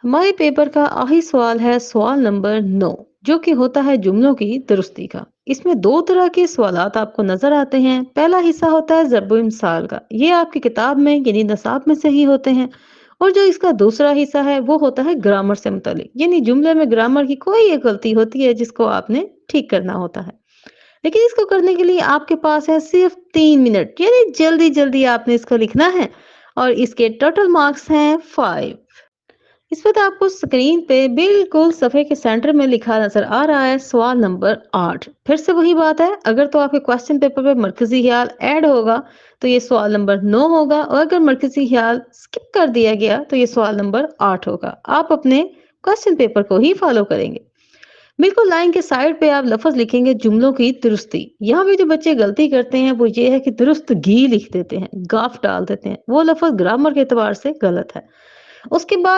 हमारे पेपर का आखिरी सवाल है सवाल नंबर 9, जो कि होता है जुमलों की दुरुस्ती का। इसमें दो तरह के सवालात आपको नजर आते हैं। पहला हिस्सा होता है ज़रब मिसाल का, ये आपकी किताब में यानी नसाब में से ही होते हैं। और जो इसका दूसरा हिस्सा है वो होता है ग्रामर से मुतालिक, यानी जुमले में ग्रामर की कोई एक गलती होती है जिसको आपने ठीक करना होता है। लेकिन इसको करने के लिए आपके पास है सिर्फ 3 मिनट, यानी जल्दी जल्दी आपने इसको लिखना है। और इसके टोटल मार्क्स हैं 5। इस वक्त आपको स्क्रीन पे बिल्कुल सफे के सेंटर में लिखा नजर आ रहा है सवाल नंबर 8। फिर से वही बात है, अगर तो आपके क्वेश्चन पेपर पे मरकजी ख्याल ऐड होगा तो ये सवाल नंबर 9 होगा, और अगर मरकजी ख्याल स्किप कर दिया गया तो ये सवाल नंबर 8 होगा। आप अपने क्वेश्चन पेपर को ही फॉलो करेंगे। बिल्कुल लाइन के साइड पे आप लफ्ज लिखेंगे जुमलों की दुरुस्ती। यहाँ पे जो बच्चे गलती करते हैं वो ये है कि दुरुस्त घी लिख देते हैं, गाफ डाल देते हैं, वो लफ्ज ग्रामर के एतबार से गलत है। उसके बाद